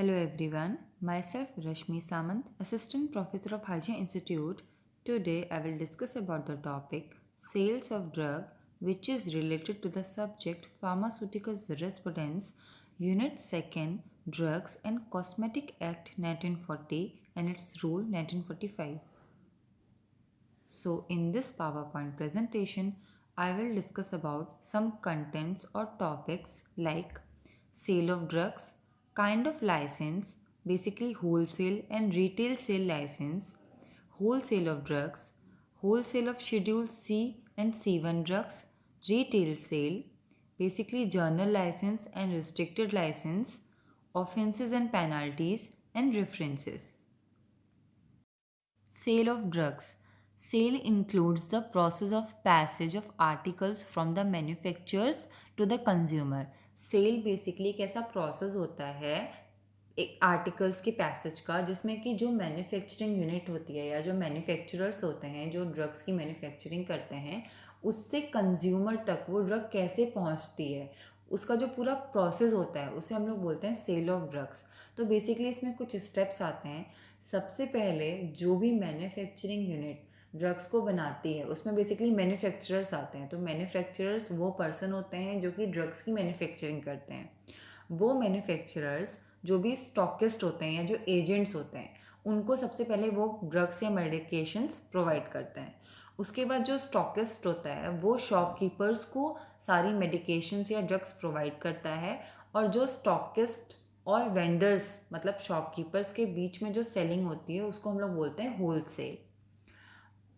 Hello everyone, myself Rashmi Samant, Assistant Professor of Hygiene Institute. Today I will discuss about the topic Sales of Drug, which is related to the subject Pharmaceuticals Jurisprudence, Unit 2nd, Drugs and Cosmetic Act 1940 and its Rule 1945. So in this PowerPoint presentation, I will discuss about some contents or topics like sale of drugs, kind of license, basically wholesale and retail sale license, wholesale of drugs, wholesale of Schedule C and C1 drugs, retail sale, basically journal license and restricted license, offenses and penalties, and references. Sale of drugs. Sale includes the process of passage of articles from the manufacturers to the consumer. Sale basically एक ऐसा process होता है एक articles के passage का जिसमें कि जो मैन्युफैक्चरिंग यूनिट होती है या जो मैन्युफैक्चरर्स होते हैं जो ड्रग्स की मैन्युफैक्चरिंग करते हैं उससे कंज्यूमर तक वो ड्रग कैसे पहुंचती है उसका जो पूरा प्रोसेस होता है उसे हम लोग बोलते हैं सेल ऑफ ड्रग्स। तो बेसिकली इसमें कुछ स्टेप्स आते हैं। सबसे पहले जो भी मैन्युफैक्चरिंग यूनिट ड्रग्स को बनाती है उसमें बेसिकली मैन्युफैक्चरर्स आते हैं। तो मैन्युफैक्चरर्स वो पर्सन होते हैं जो कि ड्रग्स की मैन्युफैक्चरिंग करते हैं। वो मैन्युफैक्चरर्स जो भी स्टॉकिस्ट होते हैं या जो एजेंट्स होते हैं उनको सबसे पहले वो ड्रग्स या मेडिकेशंस प्रोवाइड करते हैं। उसके बाद जो स्टॉकिस्ट होता है वो शॉपकीपर्स को सारी मेडिकेशंस या ड्रग्स प्रोवाइड करता है। और जो स्टॉकिस्ट और वेंडर्स मतलब शॉपकीपर्स के बीच में जो सेलिंग होती है उसको हम लोग बोलते हैं होलसेल।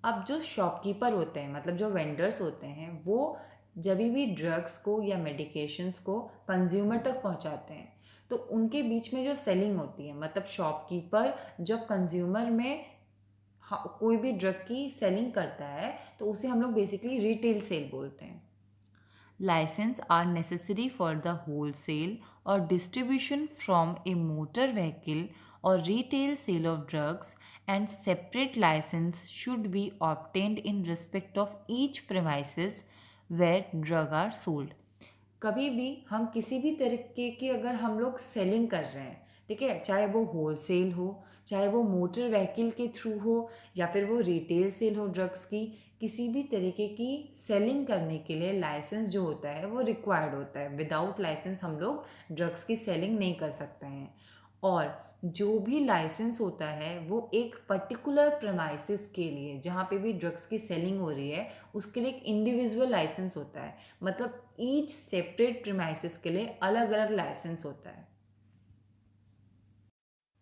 अब जो शॉपकीपर होते हैं मतलब जो वेंडर्स होते हैं वो जब भी ड्रग्स को या मेडिकेशंस को कंज्यूमर तक पहुंचाते हैं तो उनके बीच में जो सेलिंग होती है मतलब शॉपकीपर जब कंज्यूमर में कोई भी ड्रग की सेलिंग करता है तो उसे हम लोग बेसिकली रिटेल सेल बोलते हैं। License are necessary for the wholesale or distribution from a motor vehicle or retail sale of drugs, and separate license should be obtained in respect of each premises where drug are sold। कभी भी हम किसी भी तरीके की अगर हम लोग सेलिंग कर रहे हैं, ठीक है, चाहे वो होलसेल हो, चाहे वो मोटर व्हीकल के थ्रू हो या फिर वो रिटेल सेल हो ड्रग्स की, किसी भी तरीके की सेलिंग करने के लिए लाइसेंस जो होता है वो रिक्वायर्ड होता है। विदाउट लाइसेंस हम लोग ड्रग्स की सेलिंग नहीं कर सकते हैं। और जो भी लाइसेंस होता है वो एक पर्टिकुलर प्रमाइसिस के लिए जहाँ पे भी ड्रग्स की सेलिंग हो रही है उसके लिए एक इंडिविजुअल लाइसेंस होता है। मतलब ईच सेपरेट प्रमाइसिस के लिए अलग अलग लाइसेंस होता है।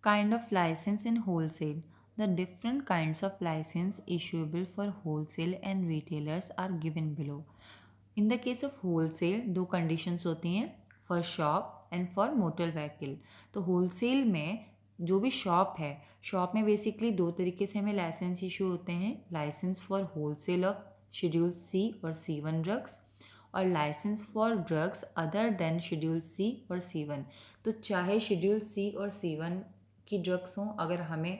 Kind of license in wholesale. The different kinds of license issuable for wholesale and retailers are given below. In the case of wholesale, दो conditions होती हैं for shop and for motor vehicle। तो wholesale में जो भी shop है shop में basically दो तरीके से हमें लाइसेंस इशू होते हैं। Licence for wholesale of schedule C और C1 ड्रग्स और licence for drugs other than schedule C और C1। तो चाहे शेड्यूल सी और C1 की ड्रग्स हों अगर हमें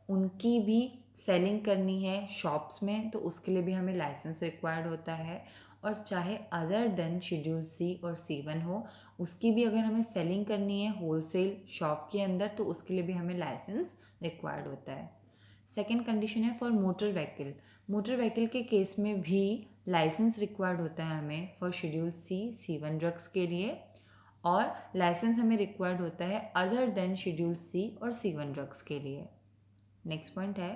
उनकी भी सेलिंग करनी है शॉप्स में तो उसके लिए भी हमें लाइसेंस रिक्वायर्ड होता है। और चाहे अदर देन शेड्यूल सी और C1 हो उसकी भी अगर हमें सेलिंग करनी है होलसेल शॉप के अंदर तो उसके लिए भी हमें लाइसेंस रिक्वायर्ड होता है। सेकेंड कंडीशन है for motor vehicle. Motor vehicle के केस में भी लाइसेंस रिक्वायर्ड होता है हमें for schedule C C1 drugs के लिए। और लाइसेंस हमें रिक्वायर्ड होता है अदर देन शेड्यूल सी और C1 ड्रग्स के लिए। नेक्स्ट पॉइंट है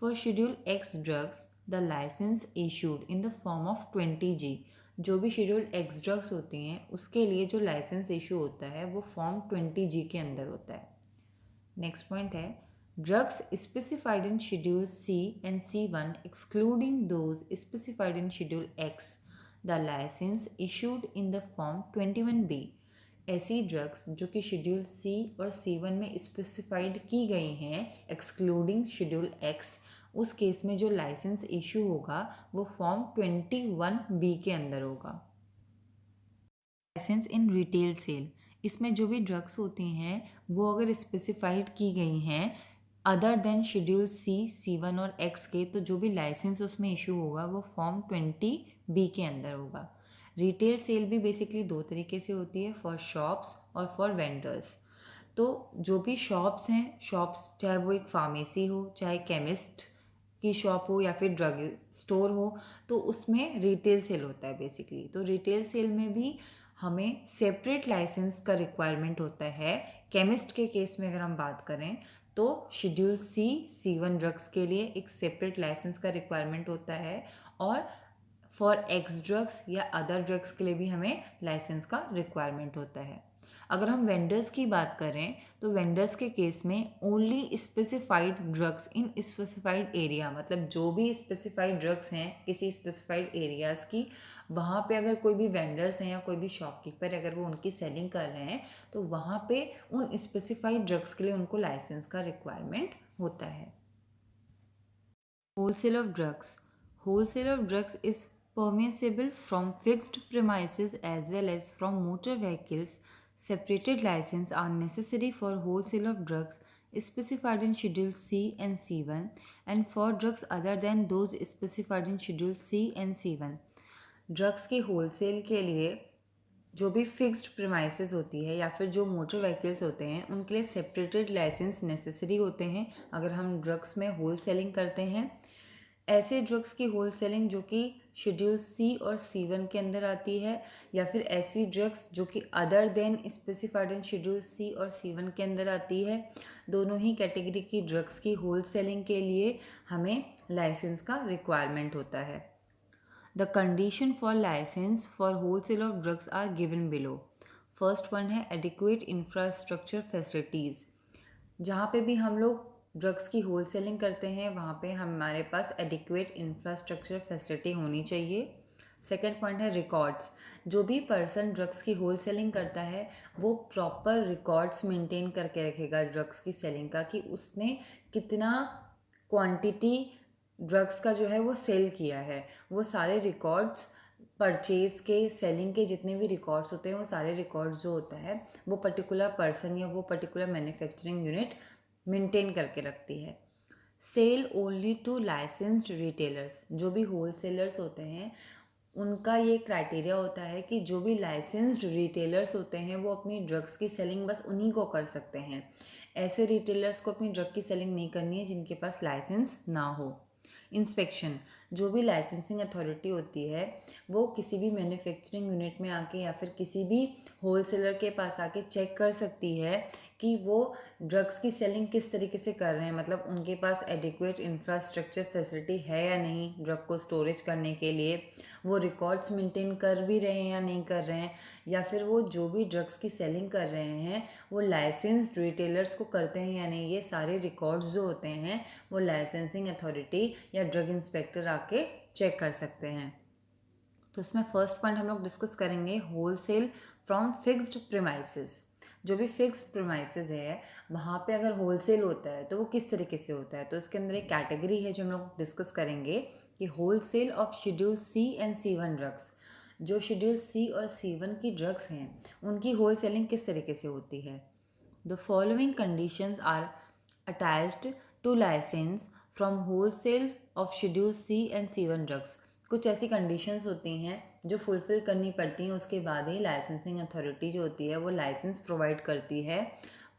for schedule X drugs the licence issued in the form of 20G। जो भी शेड्यूल एक्स ड्रग्स होती हैं उसके लिए जो लाइसेंस इशू होता है वो फॉर्म 20G के अंदर होता है। नेक्स्ट पॉइंट है drugs specified in schedule C and C1 excluding those specified in schedule X the licence issued in the form 21B। ऐसी ड्रग्स जो कि शेड्यूल सी और C1 में स्पेसिफाइड की गई हैं एक्सक्लूडिंग शेड्यूल एक्स उस केस में जो लाइसेंस इशू होगा वो फॉर्म 21B के अंदर होगा। Licence in retail sale. इसमें जो भी ड्रग्स होती हैं वो अगर स्पेसिफाइड की गई हैं अदर देन शेड्यूल सी C1 और एक्स के तो जो भी लाइसेंस उसमें इशू होगा वो फॉर्म 20B के अंदर होगा। रिटेल सेल भी बेसिकली दो तरीके से होती है फॉर शॉप्स और फॉर वेंडर्स। तो जो भी शॉप्स हैं, शॉप्स चाहे वो एक फार्मेसी हो, चाहे केमिस्ट की शॉप हो या फिर ड्रग स्टोर हो, तो उसमें रिटेल सेल होता है बेसिकली। तो रिटेल सेल में भी हमें सेपरेट लाइसेंस का रिक्वायरमेंट होता है। केमिस्ट के केस में अगर हम बात करें तो शेड्यूल C1 ड्रग्स के लिए एक सेपरेट लाइसेंस का रिक्वायरमेंट होता है, और फॉर एक्स ड्रग्स या अदर ड्रग्स के लिए भी हमें लाइसेंस का रिक्वायरमेंट होता है। अगर हम वेंडर्स की बात करें तो वेंडर्स के केस में only specified drugs in specified area, मतलब जो भी स्पेसिफाइड ड्रग्स हैं किसी स्पेसिफाइड एरियाज़ की, वहाँ पे अगर कोई भी वेंडर्स हैं या कोई भी शॉपकीपर अगर वो उनकी सेलिंग कर रहे हैं तो वहाँ पे उन स्पेसिफाइड ड्रग्स के लिए उनको लाइसेंस का रिक्वायरमेंट होता है। Wholesale of drugs. Wholesale of drugs is permissible from fixed premises as well as from motor vehicles. Separated licenses are necessary for wholesale of drugs specified in Schedule C and C1 and for drugs other than those specified in Schedule C and C1. Drugs की wholesale के लिए जो भी fixed premises होती है या फिर जो मोटर व्हीकल्स होते हैं उनके लिए सेपरेटेड लाइसेंस नेसेसरी होते हैं अगर हम ड्रग्स में होल सेलिंग करते हैं। ऐसे ड्रग्स की होल सेलिंग जो कि शेड्यूल C और C1 के अंदर आती है, या फिर ऐसी ड्रग्स जो कि other then specified in schedule C और C1 के अंदर आती है, दोनों ही कैटेगरी की ड्रग्स की होल सेलिंग के लिए हमें लाइसेंस का रिक्वायरमेंट होता है। The condition for license for wholesale of drugs are given below. First one है adequate infrastructure facilities. जहाँ पे भी हम लोग ड्रग्स की होलसेलिंग करते हैं वहाँ पे हमारे पास एडिक्वेट इंफ्रास्ट्रक्चर फैसिलिटी होनी चाहिए। सेकेंड पॉइंट है रिकॉर्ड्स। जो भी पर्सन ड्रग्स की होलसेलिंग करता है वो प्रॉपर रिकॉर्ड्स मेंटेन करके रखेगा ड्रग्स की सेलिंग का, कि उसने कितना क्वांटिटी ड्रग्स का जो है वो सेल किया है। वो सारे रिकॉर्ड्स, परचेज के, सेलिंग के जितने भी रिकॉर्ड्स होते हैं वो सारे रिकॉर्ड्स जो होता है वो पर्टिकुलर पर्सन या वो पर्टिकुलर मैन्युफैक्चरिंग यूनिट मेंटेन करके रखती है। Sale only to licensed retailers. जो भी होल सेलर्स होते हैं उनका ये क्राइटेरिया होता है कि जो भी लाइसेंस्ड रिटेलर्स होते हैं वो अपनी ड्रग्स की सेलिंग बस उन्हीं को कर सकते हैं। ऐसे रिटेलर्स को अपनी ड्रग की सेलिंग नहीं करनी है जिनके पास लाइसेंस ना हो। इंस्पेक्शन। जो भी लाइसेंसिंग अथॉरिटी होती है वो किसी भी मैन्युफैक्चरिंग यूनिट में आके या फिर किसी भी होलसेलर के पास आके चेक कर सकती है कि वो ड्रग्स की सेलिंग किस तरीके से कर रहे हैं, मतलब उनके पास एडिक्वेट इंफ्रास्ट्रक्चर फैसिलिटी है या नहीं ड्रग को स्टोरेज करने के लिए, वो रिकॉर्ड्स मेंटेन कर भी रहे हैं या नहीं कर रहे हैं, या फिर वो जो भी ड्रग्स की सेलिंग कर रहे हैं वो लाइसेंस्ड रिटेलर्स को करते हैं या नहीं। ये सारे रिकॉर्ड्स जो होते हैं वो लाइसेंसिंग अथॉरिटी या ड्रग इंस्पेक्टर आके चेक कर सकते हैं। तो इसमें फर्स्ट पॉइंट हम लोग डिस्कस करेंगे होलसेल फ्रॉम फिक्स्ड प्रीमाइसेस। जो भी फिक्स्ड प्रीमाइसेस है वहाँ पे अगर होलसेल होता है तो वो किस तरीके से होता है, तो इसके अंदर एक कैटेगरी है जो हम लोग डिस्कस करेंगे कि wholesale of schedule C and C1 drugs. जो शेड्यूल C और C1 की ड्रग्स हैं उनकी होल सेलिंग किस तरीके से होती है। The following conditions are attached to licence from wholesale of schedule C and C1 drugs. कुछ ऐसी कंडीशंस होती हैं जो फुलफ़िल करनी पड़ती हैं, उसके बाद ही लाइसेंसिंग अथॉरिटी जो होती है वो लाइसेंस प्रोवाइड करती है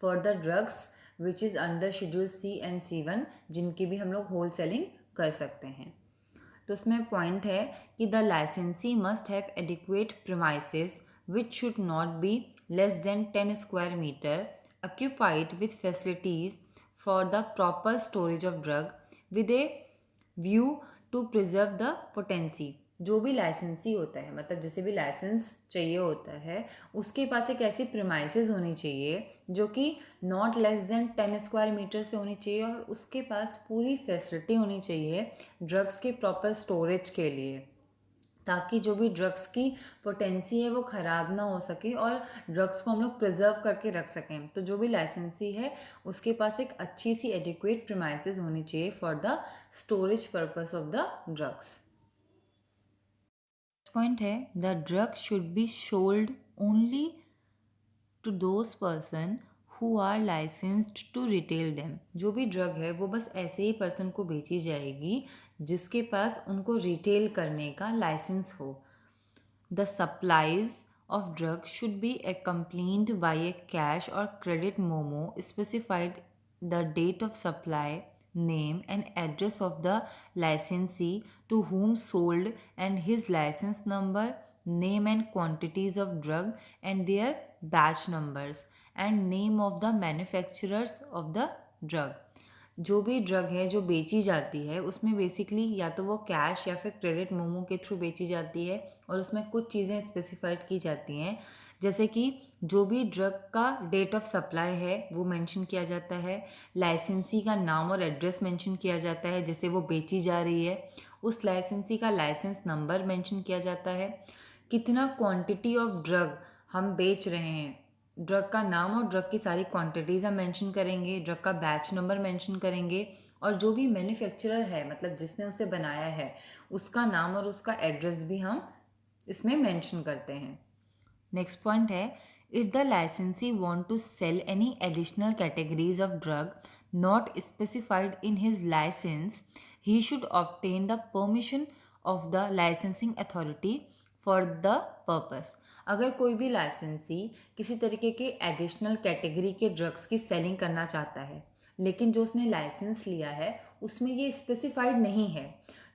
for the drugs which is under schedule C and C1, जिनकी भी हम लोग होल सेलिंग कर सकते हैं। तो उसमें पॉइंट है कि the licensee must have adequate premises which should not be less than 10 square metre occupied with facilities for the proper storage of drug with a view to preserve the potency। जो भी लाइसेंसी होता है, मतलब जैसे भी लाइसेंस चाहिए होता है उसके पास एक ऐसी प्रीमाइसेस होनी चाहिए जो कि not less than 10 square metre से होनी चाहिए, और उसके पास पूरी फैसिलिटी होनी चाहिए ड्रग्स के प्रॉपर स्टोरेज के लिए, ताकि जो भी ड्रग्स की पोटेंसी है वो ख़राब ना हो सके और ड्रग्स को हम लोग प्रिजर्व करके रख सकें। तो जो भी लाइसेंसी है उसके पास एक अच्छी सी एडिक्वेट प्रीमाइसेस होनी चाहिए for the storage purpose of the drugs. Point है the drug should be sold only to those person who are licensed to retail them. जो भी ड्रग है वो बस ऐसे ही पर्सन को बेची जाएगी जिसके पास उनको रिटेल करने का लाइसेंस हो। The supplies of drug should be accompanied by a cash or credit memo specified the date of supply, name and address of the licensee to whom sold and his license number, name and quantities of drug and their batch numbers and name of the manufacturers of the drug. जो भी drug है जो बेची जाती है उसमें basically या तो वो कैश या फिर क्रेडिट मोमो के थ्रू बेची जाती है और उसमें कुछ चीज़ें स्पेसिफाइड की जाती हैं, जैसे कि जो भी ड्रग का डेट ऑफ सप्लाई है वो मेंशन किया जाता है, लाइसेंसी का नाम और एड्रेस मेंशन किया जाता है जिसे वो बेची जा रही है, उस लाइसेंसी का लाइसेंस नंबर मेंशन किया जाता है, कितना क्वांटिटी ऑफ ड्रग हम बेच रहे हैं, ड्रग का नाम और ड्रग की सारी क्वांटिटीज़ हम मेंशन करेंगे, ड्रग का बैच नंबर मेंशन करेंगे और जो भी मैन्युफैक्चरर है मतलब जिसने उसे बनाया है उसका नाम और उसका एड्रेस भी हम इसमें मेंशन करते हैं। नेक्स्ट पॉइंट है, if the licensee want to sell any additional categories of drug not specified in his licence he should obtain the permission of the licensing authority for the purpose. अगर कोई भी licensee किसी तरीके के additional category के drugs की selling करना चाहता है लेकिन जो उसने लाइसेंस लिया है उसमें ये स्पेसिफाइड नहीं है,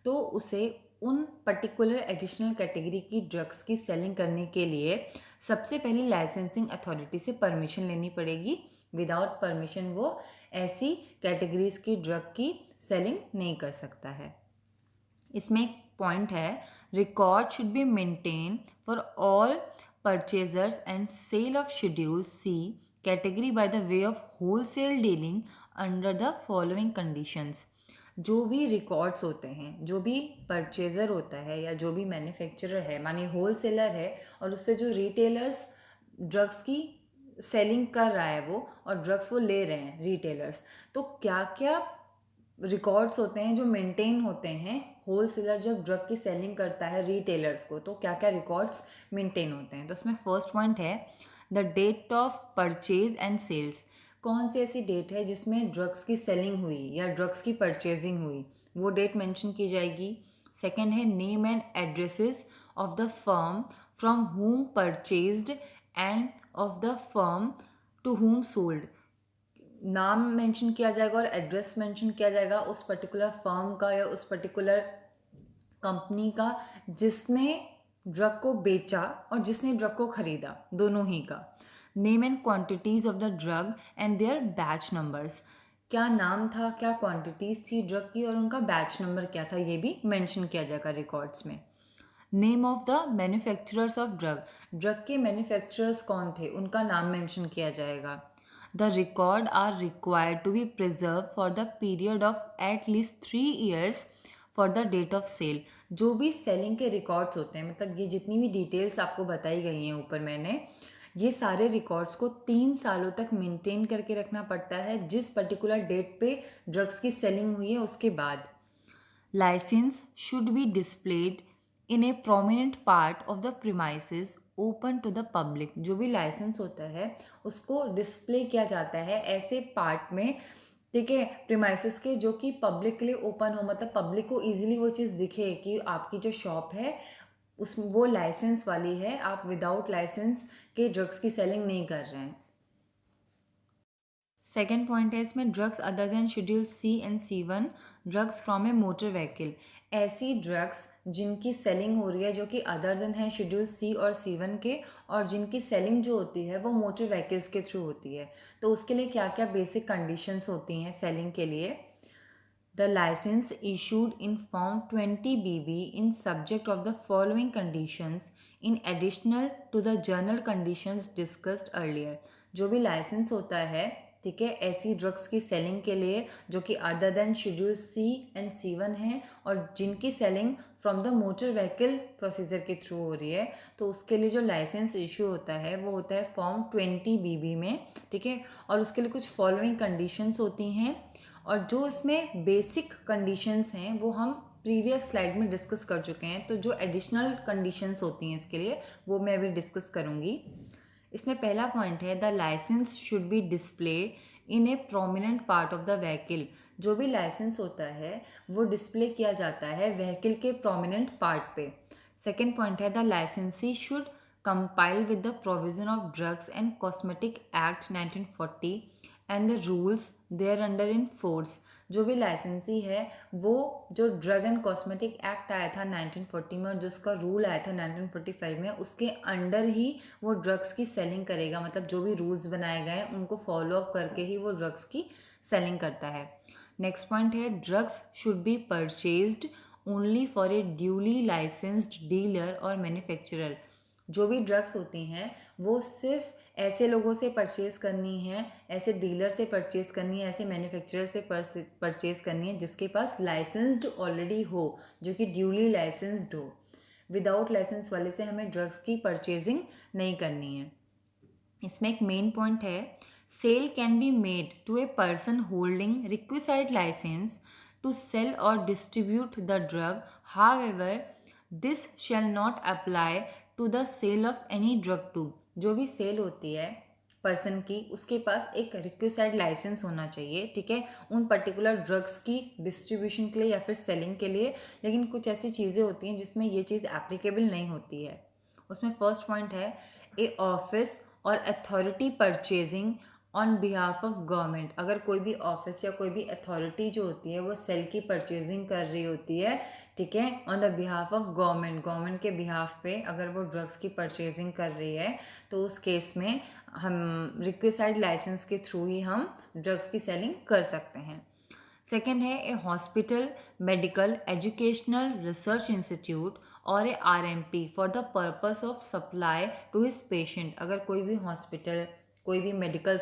तो उसे उन पर्टिकुलर एडिशनल कैटेगरी की ड्रग्स की सेलिंग करने के लिए सबसे पहले लाइसेंसिंग अथॉरिटी से परमिशन लेनी पड़ेगी। विदाउट परमिशन वो ऐसी कैटेगरीज की ड्रग की सेलिंग नहीं कर सकता है। इसमें एक पॉइंट है, record should be maintain for all purchasers and sale of schedule C category by the way of wholesale dealing under the following conditions. जो भी रिकॉर्ड्स होते हैं, जो भी परचेज़र होता है या जो भी मैन्युफैक्चरर है, मानिए होलसेलर है और उससे जो रिटेलर्स ड्रग्स की सेलिंग कर रहा है वो और ड्रग्स वो ले रहे हैं रिटेलर्स, तो क्या क्या रिकॉर्ड्स होते हैं जो मेंटेन होते हैं। होलसेलर जब ड्रग की सेलिंग करता है रिटेलर्स को तो क्या क्या रिकॉर्ड्स मेंटेन होते हैं, तो उसमें फर्स्ट पॉइंट है the date of purchase and sales. कौन सी ऐसी डेट है जिसमें ड्रग्स की सेलिंग हुई या ड्रग्स की परचेजिंग हुई, वो डेट मेंशन की जाएगी। सेकंड है name and addresses of the firm from whom purchased and of the firm to whom sold. नाम मेंशन किया जाएगा और एड्रेस मेंशन किया जाएगा उस पर्टिकुलर फर्म का या उस पर्टिकुलर कंपनी का जिसने ड्रग को बेचा और जिसने ड्रग को खरीदा, दोनों ही का। Name and quantities of the drug and their batch numbers, क्या नाम था, क्या क्वांटिटीज थी ड्रग की और उनका बैच नंबर क्या था, ये भी मेंशन किया जाएगा रिकॉर्ड्स में। Name of the manufacturers of drug, drug के मैन्युफैक्चरर्स कौन थे उनका नाम मेंशन किया जाएगा। The record are required to be preserve for the period of at least 3 years for the date of sale. जो भी सेलिंग के रिकॉर्ड्स होते हैं, मतलब ये जितनी भी डिटेल्स आपको बताई गई हैं ऊपर मैंने, ये सारे रिकॉर्ड्स को 3 सालों तक मेंटेन करके रखना पड़ता है जिस पर्टिकुलर डेट पे ड्रग्स की सेलिंग हुई है उसके बाद। Licence should be displayed in a prominent part of the premises open to the public. जो भी लाइसेंस होता है उसको डिस्प्ले किया जाता है ऐसे पार्ट में, ठीक है, प्रीमाइसेस के जो कि पब्लिक के लिए ओपन हो, मतलब पब्लिक को इजीली वो चीज़ दिखे कि आपकी जो शॉप है उस वो लाइसेंस वाली है, आप विदाउट लाइसेंस के ड्रग्स की सेलिंग नहीं कर रहे हैं। सेकेंड पॉइंट है इसमें drugs other than schedule C and C1, drugs from a motor vehicle. ऐसी ड्रग्स जिनकी सेलिंग हो रही है जो कि अदर देन है शेड्यूल सी और C1 के और जिनकी सेलिंग जो होती है वो मोटर व्हीकल्स के थ्रू होती है, तो उसके लिए क्या क्या बेसिक कंडीशंस होती हैं सेलिंग के लिए। The license issued in Form 20BB in subject of the following conditions in additional to the general conditions discussed earlier। जो भी लाइसेंस होता है, ठीक है, ऐसी ड्रग्स की सेलिंग के लिए जो कि other than schedule C and C1 है और जिनकी selling from the motor vehicle procedure के थ्रू हो रही है, तो उसके लिए जो लाइसेंस इशू होता है वो होता है फॉर्म 20BB में, ठीक है, और उसके लिए कुछ फॉलोइंग कंडीशंस होती हैं और जो इसमें बेसिक कंडीशंस हैं वो हम प्रीवियस स्लाइड में डिस्कस कर चुके हैं, तो जो एडिशनल कंडीशंस होती हैं इसके लिए वो मैं अभी डिस्कस करूँगी। इसमें पहला पॉइंट है the licence should be display in a prominent part of the vehicle. जो भी लाइसेंस होता है वो डिस्प्ले किया जाता है व्हीकल के प्रोमिनेंट पार्ट पे। सेकेंड पॉइंट है the licensee should compiled with the provision of Drugs and Cosmetic Act 1940 and the rules thereunder in force। जो भी लाइसेंसी है वो जो ड्रग एंड कॉस्मेटिक एक्ट आया था 1940 में और जो उसका रूल आया था 1945 में, उसके अंडर ही वो ड्रग्स की सेलिंग करेगा। मतलब जो भी रूल्स बनाए गए हैं उनको फॉलो अप करके ही वो ड्रग्स की सेलिंग करता है। नेक्स्ट पॉइंट है drugs should be purchased only for a duly licensed dealer और मैन्युफैक्चरर। जो भी ड्रग्स होती हैं वो सिर्फ ऐसे लोगों से परचेज़ करनी है, ऐसे डीलर से परचेज़ करनी है, ऐसे मैन्युफैक्चरर से परचेज़ करनी है जिसके पास लाइसेंस्ड ऑलरेडी हो, जो कि ड्यूली लाइसेंस्ड हो। विदाउट लाइसेंस वाले से हमें ड्रग्स की परचेजिंग नहीं करनी है। इसमें एक मेन पॉइंट है, sale can be made to a person holding requisite licence to sell और distribute the drug, however this shall not apply to the sale of any drug to. जो भी सेल होती है पर्सन की, उसके पास एक requisite licence होना चाहिए, ठीक है, उन पर्टिकुलर ड्रग्स की डिस्ट्रीब्यूशन के लिए या फिर सेलिंग के लिए। लेकिन कुछ ऐसी चीज़ें होती हैं जिसमें ये चीज़ एप्लीकेबल नहीं होती है। उसमें फर्स्ट पॉइंट है ए ऑफिस और authority purchasing on behalf of government. अगर कोई भी ऑफिस या कोई भी अथॉरिटी जो होती है वो सेल की परचेजिंग कर रही होती है, ठीक है, on the behalf of government के बिहाफ पे अगर वो ड्रग्स की परचेजिंग कर रही है, तो उस केस में हम रिक्विसाइड लाइसेंस के थ्रू ही हम ड्रग्स की सेलिंग कर सकते हैं। सेकेंड है a hospital, medical, educational, research institute और a RMP for the purpose of supply to his patient. अगर कोई भी हॉस्पिटल, कोई भी मेडिकल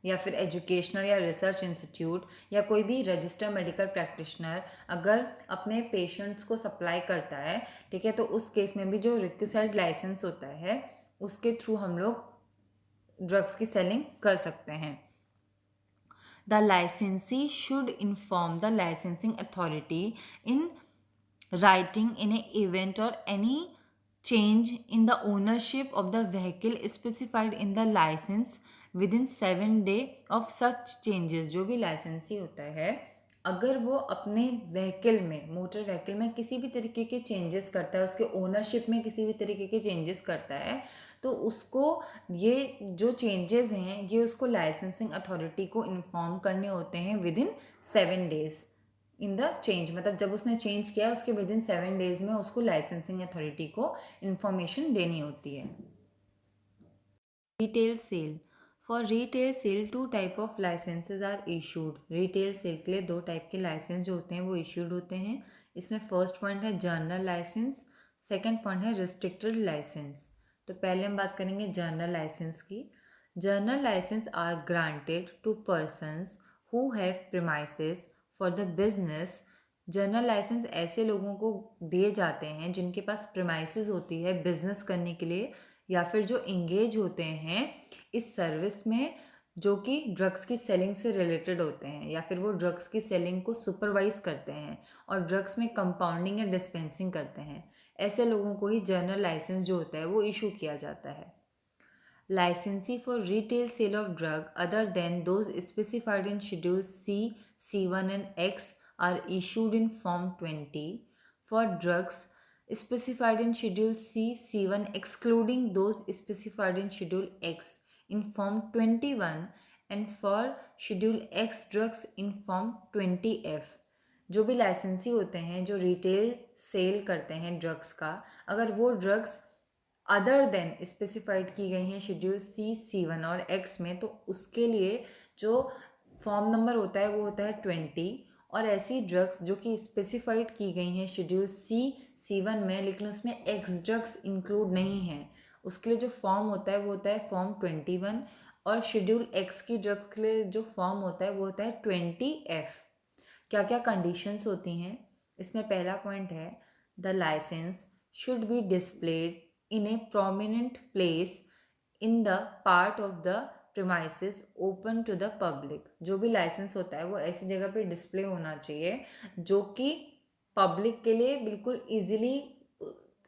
या फिर एजुकेशनल या रिसर्च इंस्टीट्यूट या कोई भी रजिस्टर्ड मेडिकल प्रैक्टिशनर अगर अपने पेशेंट्स को सप्लाई करता है, ठीक है, तो उस केस में भी जो रिक्विसाइड लाइसेंस होता है उसके थ्रू हम लोग ड्रग्स की सेलिंग कर सकते हैं। The licensee should inform the licensing authority in writing in an event or any change in the ownership of the vehicle specified in the license within 7 days of such changes। जो भी लाइसेंसी होता है अगर वो अपने व्हीकल में, motor vehicle में किसी भी तरीके के चेंजेस करता है, उसके ओनरशिप में किसी भी तरीके के चेंजेस करता है, तो उसको ये जो चेंजेस हैं ये उसको लाइसेंसिंग अथॉरिटी को इन्फॉर्म करने होते हैं with in 7 days in the change. मतलब जब उसने चेंज किया उसके विद इन 7 डेज में उसको लाइसेंसिंग अथॉरिटी को इन्फॉर्मेशन देनी होती है। Retail sale, for retail sale 2 type of licences are issued. Retail sale के लिए 2 टाइप के लाइसेंस जो होते हैं वो इशूड होते हैं। इसमें फर्स्ट पॉइंट है जनरल लाइसेंस, सेकेंड पॉइंट है रिस्ट्रिक्टेड लाइसेंस। तो पहले हम बात करेंगे जनरल लाइसेंस की। General licence are granted to persons who have premises for the business. General licence ऐसे लोगों को दिए जाते हैं जिनके पास प्रीमाइसेस होती है बिजनेस करने के लिए, या फिर जो इंगेज होते हैं इस सर्विस में जो कि ड्रग्स की सेलिंग से रिलेटेड होते हैं, या फिर वो ड्रग्स की सेलिंग को सुपरवाइज करते हैं और ड्रग्स में कंपाउंडिंग या डिस्पेंसिंग करते हैं। ऐसे लोगों को ही जनरल लाइसेंस जो होता है वो इशू किया जाता है। Licensee for retail sale of drug other than those specified in Schedule C, C1 and X are issued in Form 20 for drugs specified in Schedule C, C1 excluding those specified in Schedule X in Form 21 and for Schedule X drugs in Form 20F। जो भी लाइसेंसी होते हैं जो retail sale करते हैं drugs का, अगर वो ड्रग्स अदर देन स्पेसिफाइड की गई हैं शेड्यूल सी, C1 और X में, तो उसके लिए जो फॉर्म नंबर होता है वो होता है 20। और ऐसी ड्रग्स जो कि स्पेसिफाइड की गई हैं शेड्यूल सी, C1 में लेकिन उसमें X ड्रग्स इंक्लूड नहीं हैं, उसके लिए जो फॉर्म होता है वो होता है फॉर्म 21। और शेड्यूल X की ड्रग्स के लिए जो फॉर्म होता है वो होता है 20F। क्या क्या कंडीशंस होती हैं इसमें? पहला पॉइंट है the licence should be displayed in a prominent place in the part of the premises open to the public। जो भी लाइसेंस होता है वो ऐसी जगह पे डिस्प्ले होना चाहिए जो कि पब्लिक के लिए बिल्कुल इजीली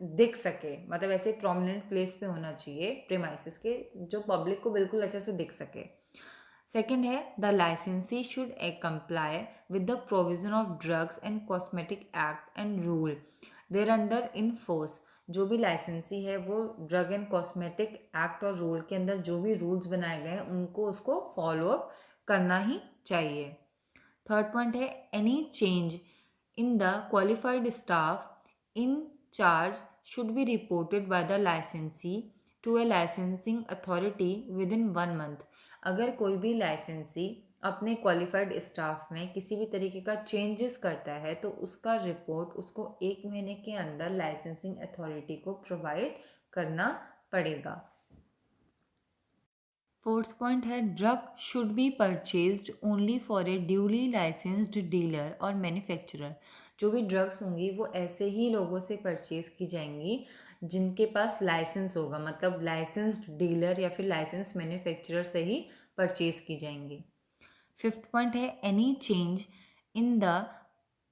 दिख सके। मतलब ऐसे प्रोमिनेंट प्लेस पे होना चाहिए प्रीमाइसेस के जो पब्लिक को बिल्कुल अच्छे से दिख सके। सेकेंड है the licensee should comply with the provision of drugs and cosmetic act and rule thereunder in force. जो भी लाइसेंसी है वो ड्रग एंड कॉस्मेटिक एक्ट और रूल के अंदर जो भी रूल्स बनाए गए हैं उनको उसको फॉलो अप करना ही चाहिए। थर्ड पॉइंट है any change in the qualified staff in charge should be reported by the licensee to a licensing authority within 1 month. अगर कोई भी लाइसेंसी अपने क्वालिफाइड स्टाफ में किसी भी तरीके का चेंजेस करता है तो उसका रिपोर्ट उसको 1 महीने के अंदर लाइसेंसिंग अथॉरिटी को प्रोवाइड करना पड़ेगा। फोर्थ पॉइंट है drug should be purchased only for a duly licensed dealer और मैन्युफैक्चरर। जो भी ड्रग्स होंगी वो ऐसे ही लोगों से परचेज की जाएंगी जिनके पास लाइसेंस होगा, मतलब लाइसेंस्ड डीलर या फिर लाइसेंस मैन्युफैक्चरर से ही परचेज की जाएंगी। फिफ्थ पॉइंट है any change in the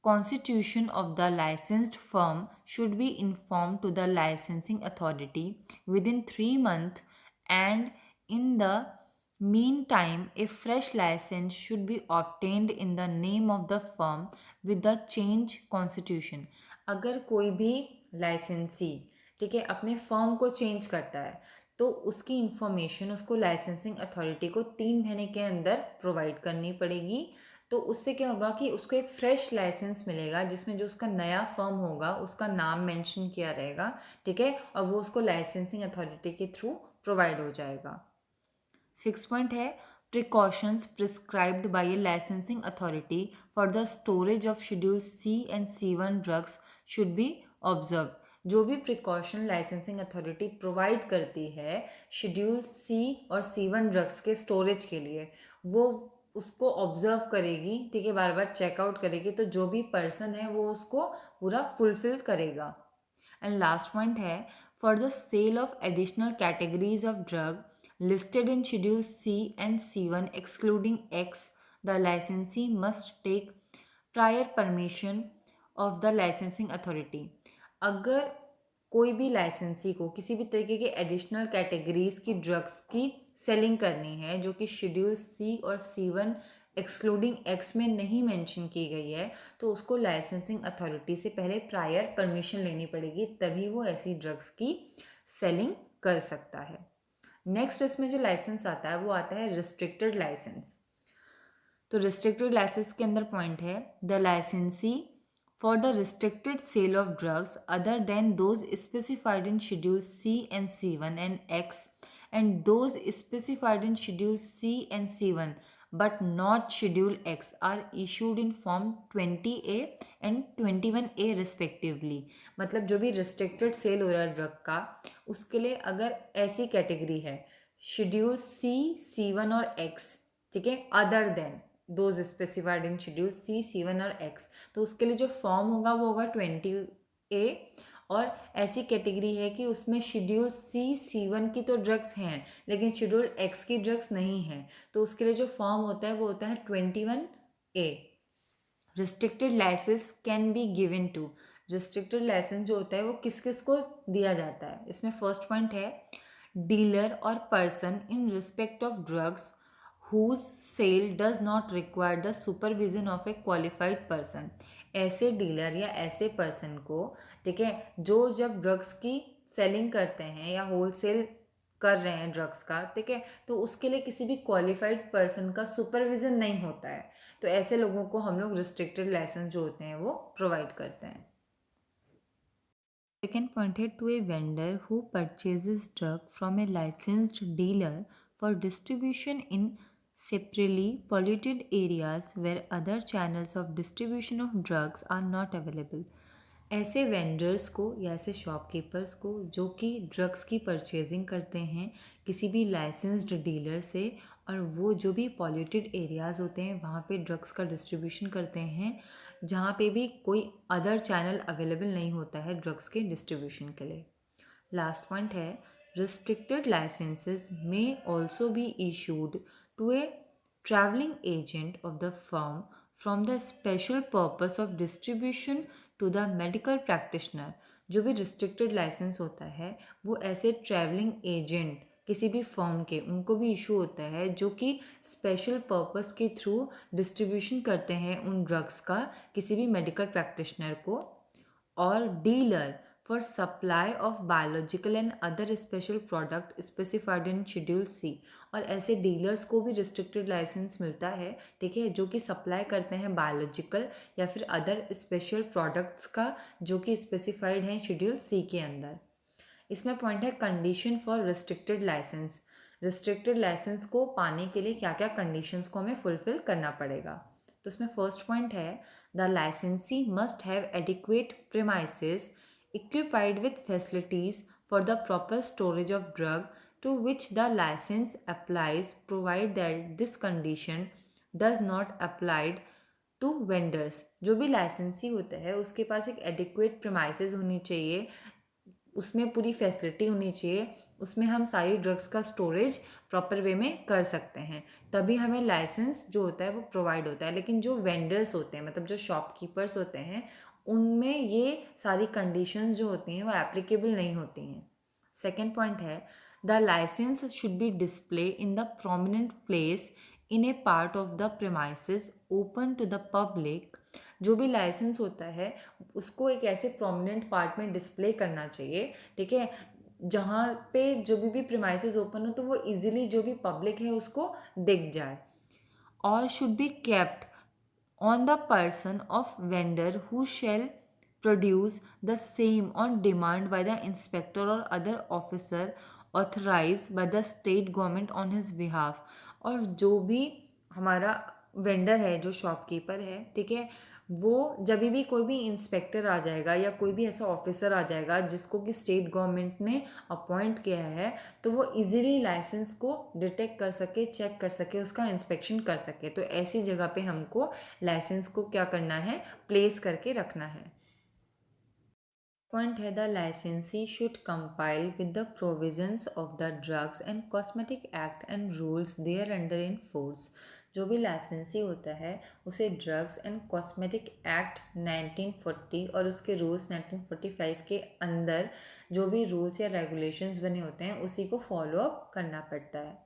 constitution of the licensed firm should be informed to the licensing authority within 3 months, and in the meantime a fresh license should be obtained in the name of the firm with the change constitution। अगर कोई भी लाइसेंसी, ठीक है, अपने firm को change करता है तो उसकी इंफॉर्मेशन उसको लाइसेंसिंग अथॉरिटी को 3 महीने के अंदर प्रोवाइड करनी पड़ेगी। तो उससे क्या होगा कि उसको एक फ्रेश लाइसेंस मिलेगा जिसमें जो उसका नया फर्म होगा उसका नाम मेंशन किया रहेगा, ठीक है, और वो उसको लाइसेंसिंग अथॉरिटी के थ्रू प्रोवाइड हो जाएगा। सिक्स पॉइंट है precautions prescribed by a licensing authority for the storage of schedule C and C1 drugs should be observe. जो भी प्रिकॉशन लाइसेंसिंग अथॉरिटी प्रोवाइड करती है शेड्यूल C और C1 ड्रग्स के स्टोरेज के लिए, वो उसको ऑब्जर्व करेगी, ठीक है, बार बार चेकआउट करेगी, तो जो भी पर्सन है वो उसको पूरा फुलफिल करेगा। एंड लास्ट पॉइंट है for the sale of additional categories of drug listed in Schedule C and C1 excluding X, the licensee must take prior permission of the licensing authority। अगर कोई भी लाइसेंसी को किसी भी तरीके के एडिशनल कैटेगरीज की ड्रग्स की सेलिंग करनी है जो कि शेड्यूल C और C1 एक्सक्लूडिंग X में नहीं मेंशन की गई है, तो उसको लाइसेंसिंग अथॉरिटी से पहले प्रायर परमिशन लेनी पड़ेगी, तभी वो ऐसी ड्रग्स की सेलिंग कर सकता है। नेक्स्ट इसमें जो लाइसेंस आता है वो आता है रिस्ट्रिक्टेड लाइसेंस। तो रिस्ट्रिक्टेड लाइसेंस के अंदर पॉइंट है the licensee for the restricted sale of drugs other than those specified in schedule C and C1 and X and those specified in schedule C and C1 but not schedule X are issued in form 20A and 21A respectively। मतलब जो भी restricted cell हो रहा है drug का उसके लिए अगर ऐसी कैटेगरी है शेड्यूल C, C1 और X, ठीक है, other than those specified in schedule C, C1 और X, तो उसके लिए जो फॉर्म होगा वो होगा 20A। और ऐसी कैटेगरी है कि उसमें शेड्यूल C, C1 की तो ड्रग्स हैं लेकिन शेड्यूल X की ड्रग्स नहीं हैं, तो उसके लिए जो फॉर्म होता है वो होता है 21A। Restricted licence can be given to, restricted licence जो होता है वो किस किस को दिया जाता है। इसमें फर्स्ट पॉइंट है डीलर और person in respect of drugs whose sale does not require the supervision of a qualified person। ऐसे डीलर या ऐसे पर्सन को, ठीक है, जो जब ड्रग्स की सेलिंग करते हैं या होलसेल कर रहे हैं ड्रग्स का, ठीक है, तो उसके लिए किसी भी क्वालिफाइड पर्सन का सुपरविजन नहीं होता है, तो ऐसे लोगों को हम लोग रिस्ट्रिक्टेड लाइसेंस जो होते हैं वो प्रोवाइड करते हैं। सेकेंड पॉइंट है to a vendor who purchases drug from a licensed dealer for distribution in separately polluted areas where other channels of distribution of drugs are not available। ऐसे vendors को या ऐसे शॉपकीपर्स को जो कि ड्रग्स की purchasing करते हैं किसी भी लाइसेंस्ड डीलर से और वो जो भी पॉल्यूटेड एरियाज़ होते हैं वहाँ पे ड्रग्स का डिस्ट्रीब्यूशन करते हैं जहाँ पे भी कोई अदर चैनल अवेलेबल नहीं होता है ड्रग्स के डिस्ट्रीब्यूशन के लिए। लास्ट पॉइंट है restricted licenses may also be issued to a traveling agent of the firm from the special purpose of distribution to the medical practitioner। जो भी restricted license होता है वो ऐसे traveling agent किसी भी फर्म के उनको भी इशू होता है जो कि स्पेशल पर्पस के थ्रू डिस्ट्रीब्यूशन करते हैं उन ड्रग्स का किसी भी मेडिकल प्रैक्टिशनर को। और dealer for supply of biological and other special product specified in Schedule C। और ऐसे डीलर्स को भी रिस्ट्रिक्टेड लाइसेंस मिलता है, ठीक है, जो कि सप्लाई करते हैं बायोलॉजिकल या फिर अदर स्पेशल प्रोडक्ट्स का, जो कि स्पेसिफाइड हैं शेड्यूल सी के अंदर। इसमें पॉइंट है condition for restricted licence. Restricted licence को पाने के लिए क्या क्या कंडीशंस को हमें फुलफिल करना पड़ेगा। तो इसमें फर्स्ट पॉइंट है the licensee must have adequate premises equipped with facilities for the proper storage of drug to which the license applies, provide that this condition does not applied to vendors. जो भी लाइसेंसी होता है उसके पास एक adequate premises होनी चाहिए, उसमें पूरी फैसिलिटी होनी चाहिए, उसमें हम सारी ड्रग्स का स्टोरेज प्रॉपर वे में कर सकते हैं, तभी हमें लाइसेंस जो होता है वो प्रोवाइड होता है। लेकिन जो वेंडर्स होते हैं, मतलब जो शॉपकीपर्स होते हैं, उनमें ये सारी कंडीशंस जो होती हैं वो एप्लीकेबल नहीं होती हैं। सेकेंड पॉइंट है the licence should be display in the prominent place in a part of the premises open to the public. जो भी लाइसेंस होता है उसको एक ऐसे प्रोमिनेंट पार्ट में डिस्प्ले करना चाहिए, ठीक है, जहाँ पे जो भी प्रीमाइसेस ओपन हो तो वो इजीली जो भी पब्लिक है उसको दिख जाए। और should be kept on the person of vendor who shall produce the same on demand by the inspector or other officer authorized by the state government on his behalf। और जो भी हमारा वेंडर है, जो शॉपकीपर है, ठीक है, वो जब भी कोई भी इंस्पेक्टर आ जाएगा या कोई भी ऐसा ऑफिसर आ जाएगा जिसको कि स्टेट गवर्नमेंट ने अपॉइंट किया है, तो वो इजीली लाइसेंस को डिटेक्ट कर सके, चेक कर सके, उसका इंस्पेक्शन कर सके। तो ऐसी जगह पे हमको लाइसेंस को क्या करना है, प्लेस करके रखना है। पॉइंट है the licensee should compile with the provisions of the drugs and cosmetic act and rules thereunder in force. जो भी लाइसेंसी होता है उसे ड्रग्स एंड कॉस्मेटिक एक्ट 1940 और उसके रूल्स 1945 के अंदर जो भी रूल्स या रेगुलेशंस बने होते हैं उसी को फॉलो अप करना पड़ता है।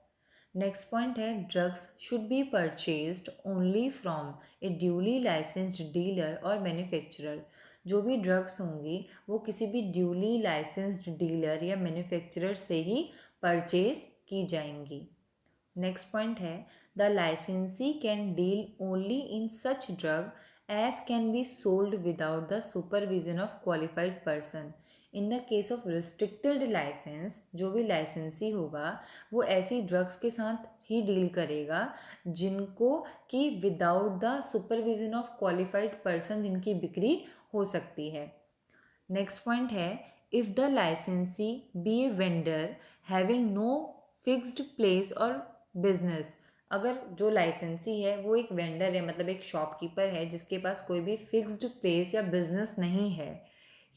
नेक्स्ट पॉइंट है drugs should be purchased only from a duly licensed dealer और मैन्युफैक्चरर। जो भी ड्रग्स होंगी वो किसी भी ड्यूली लाइसेंस्ड डीलर या मैन्युफैक्चरर से ही परचेज की जाएंगी। नेक्स्ट पॉइंट है the licensee can deal only in such drug as can be sold without the supervision of qualified person. In the case of restricted licence जो भी लाइसेंसी होगा वो ऐसी ड्रग्स के साथ ही डील करेगा जिनको कि without the supervision of qualified person जिनकी बिक्री हो सकती है। नेक्स्ट पॉइंट है if the licensee be a vendor having no fixed place और बिजनेस। अगर जो लाइसेंसी है वो एक वेंडर है, मतलब एक शॉपकीपर है जिसके पास कोई भी फिक्स्ड प्लेस या बिजनेस नहीं है,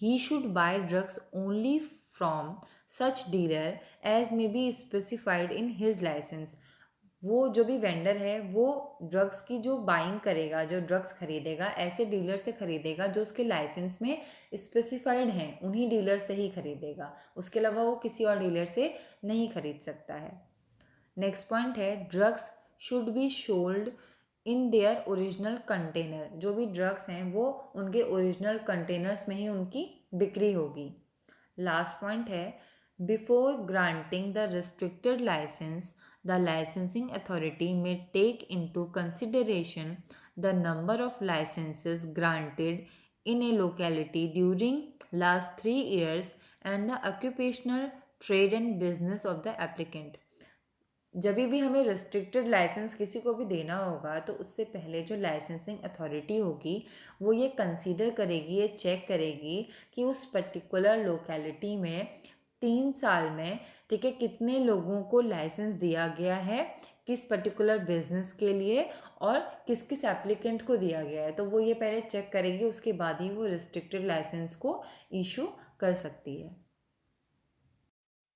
he should buy drugs only from such dealer as may be specified in his licence. वो जो भी वेंडर है वो ड्रग्स की जो बाइंग करेगा, जो ड्रग्स खरीदेगा, ऐसे डीलर से खरीदेगा जो उसके लाइसेंस में स्पेसिफाइड हैं, उन्हीं डीलर से ही खरीदेगा, उसके अलावा वो किसी और डीलर से नहीं खरीद सकता है। नेक्स्ट पॉइंट है drugs should be sold in their original container. जो भी ड्रग्स हैं वो उनके ओरिजिनल कंटेनर्स में ही उनकी बिक्री होगी। लास्ट पॉइंट है before granting the restricted licence the licensing authority may take into consideration the number of licences granted in a locality during last 3 years and the occupational trade and business of the applicant. जब भी हमें restricted licence किसी को भी देना होगा तो उससे पहले जो लाइसेंसिंग अथॉरिटी होगी वो ये कंसीडर करेगी, ये चेक करेगी कि उस पर्टिकुलर लोकेलिटी में 3 साल में, ठीक है, कितने लोगों को लाइसेंस दिया गया है, किस पर्टिकुलर बिजनेस के लिए और किस किस एप्लीकेंट को दिया गया है। तो वो ये पहले चेक करेगी, उसके बाद ही वो रिस्ट्रिक्टेड लाइसेंस को इशू कर सकती है।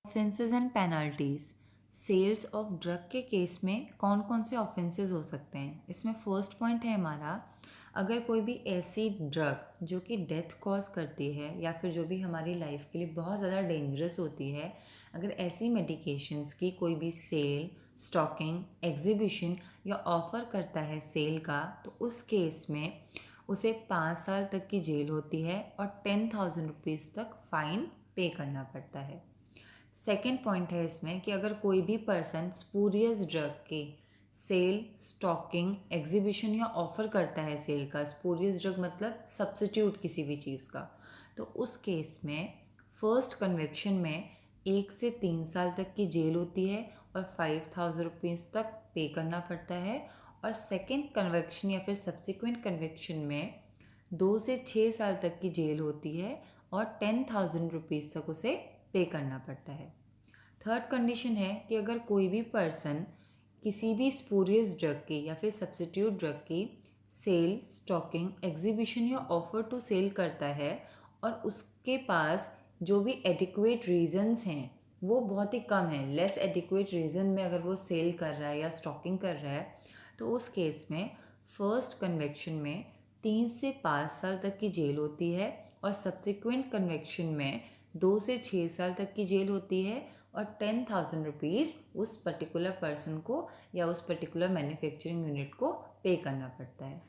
Offences and penalties. Sales of drug के केस में कौन कौन से ऑफेंसेस हो सकते हैं। इसमें फर्स्ट पॉइंट है हमारा अगर कोई भी ऐसी ड्रग जो कि डेथ कॉज करती है या फिर जो भी हमारी लाइफ के लिए बहुत ज़्यादा डेंजरस होती है, अगर ऐसी मेडिकेशंस की कोई भी सेल, स्टॉकिंग, एग्जीबिशन या ऑफ़र करता है सेल का, तो उस केस में उसे 5 साल तक की जेल होती है और 10,000 रुपीज़ तक फ़ाइन पे करना पड़ता है। सेकेंड पॉइंट है इसमें कि अगर कोई भी पर्सन स्पूरियस ड्रग के सेल, स्टॉकिंग, एग्जीबिशन या ऑफर करता है सेल का, स्पूरियस ड्रग मतलब सब्स्टिट्यूट किसी भी चीज़ का, तो उस केस में फर्स्ट कन्विक्शन में 1 से 3 साल तक की जेल होती है और 5,000 रुपीज़ तक पे करना पड़ता है, और सेकेंड कन्विक्शन या फिर सब्सिक्वेंट कन्विक्शन में 2 से 6 साल तक की जेल होती है और 10,000 रुपीज़ तक उसे पे करना पड़ता है। थर्ड कंडीशन है कि अगर कोई भी पर्सन किसी भी स्पूरियस ड्रग की या फिर सब्स्टिट्यूट ड्रग की सेल, स्टॉकिंग, एग्जीबिशन या ऑफर टू सेल करता है और उसके पास जो भी एडिक्वेट रीजंस हैं वो बहुत ही कम है, लेस एडिक्वेट रीज़न में अगर वो सेल कर रहा है या स्टॉकिंग कर रहा है, तो उस केस में फर्स्ट कन्विक्शन में 3 से 5 साल तक की जेल होती है और सब्सिक्वेंट कन्विक्शन में 2 से 6 साल तक की जेल होती है और 10,000 रुपीज़ उस पर्टिकुलर पर्सन को या उस पर्टिकुलर मैन्युफैक्चरिंग यूनिट को पे करना पड़ता है।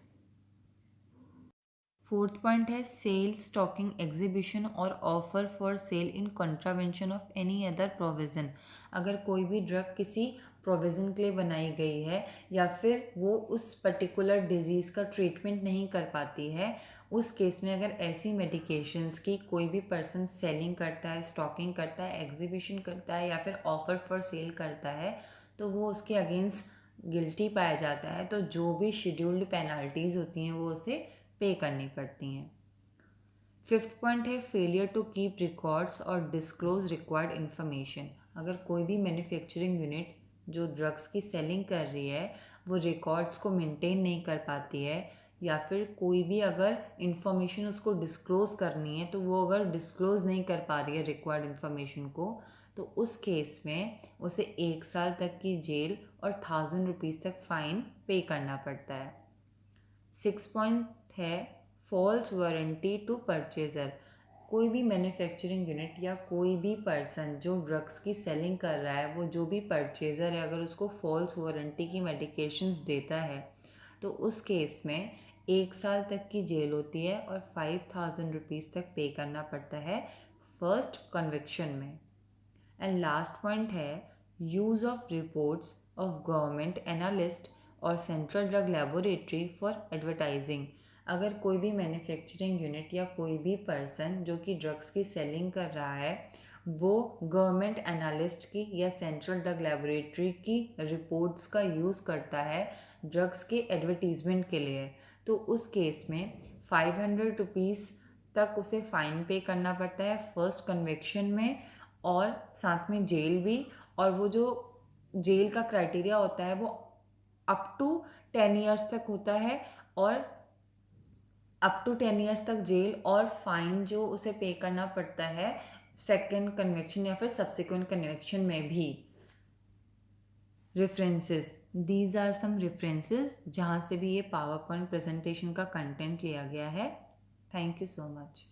फोर्थ पॉइंट है सेल, स्टॉकिंग, एग्जीबिशन और offer for sale in contravention of any other provision. अगर कोई भी ड्रग किसी प्रोविज़न के लिए बनाई गई है या फिर वो उस पर्टिकुलर डिजीज़ का ट्रीटमेंट नहीं कर पाती है, उस केस में अगर ऐसी मेडिकेशंस की कोई भी पर्सन सेलिंग करता है, स्टॉकिंग करता है, एग्जीबिशन करता है या फिर ऑफर फॉर सेल करता है, तो वो उसके अगेंस्ट गिल्टी पाया जाता है, तो जो भी शेड्यूल्ड पेनल्टीज़ होती हैं वो उसे पे करनी पड़ती हैं। फिफ्थ पॉइंट है फेलियर टू कीप रिकॉर्ड्स और डिस्क्लोज रिक्वायर्ड इन्फॉर्मेशन। अगर कोई भी मैन्युफैक्चरिंग यूनिट जो ड्रग्स की सेलिंग कर रही है वो रिकॉर्ड्स को मेंटेन नहीं कर पाती है या फिर कोई भी अगर इंफॉर्मेशन उसको डिस्क्लोज करनी है तो वो अगर डिस्क्लोज नहीं कर पा रही है रिक्वायर्ड इन्फॉर्मेशन को, तो उस केस में उसे 1 साल तक की जेल और 1,000 रुपीज़ तक फ़ाइन पे करना पड़ता है। 6 पॉइंट है फॉल्स वारंटी टू परचेजर। कोई भी मैन्युफैक्चरिंग यूनिट या कोई भी पर्सन जो ड्रग्स की सेलिंग कर रहा है, वो जो भी परचेज़र है, अगर उसको फॉल्स वारंटी की मेडिकेशंस देता है तो उस केस में 1 साल तक की जेल होती है और 5,000 रुपीज़ तक पे करना पड़ता है फर्स्ट कन्विक्शन में। एंड लास्ट पॉइंट है use of reports of government analyst और central drug laboratory for advertising. अगर कोई भी मैन्युफैक्चरिंग यूनिट या कोई भी पर्सन जो कि ड्रग्स की सेलिंग कर रहा है वो गवर्नमेंट एनालिस्ट की या सेंट्रल ड्रग लेबोरेटरी की रिपोर्ट्स का यूज़ करता है ड्रग्स के एडवर्टीजमेंट के लिए, तो उस केस में 500 रुपीज़ तक उसे फ़ाइन पे करना पड़ता है फर्स्ट कन्विक्शन में, और साथ में जेल भी। और वो जो जेल का क्राइटेरिया होता है वो अप टू 10 इयर्स तक होता है, और अप टू 10 इयर्स तक जेल और फाइन जो उसे पे करना पड़ता है सेकेंड कन्विक्शन या फिर सब्सिक्वेंट कन्विक्शन में भी। References, these are some references जहाँ से भी ये पावर पॉइंट प्रेजेंटेशन का कंटेंट लिया गया है। Thank you so much.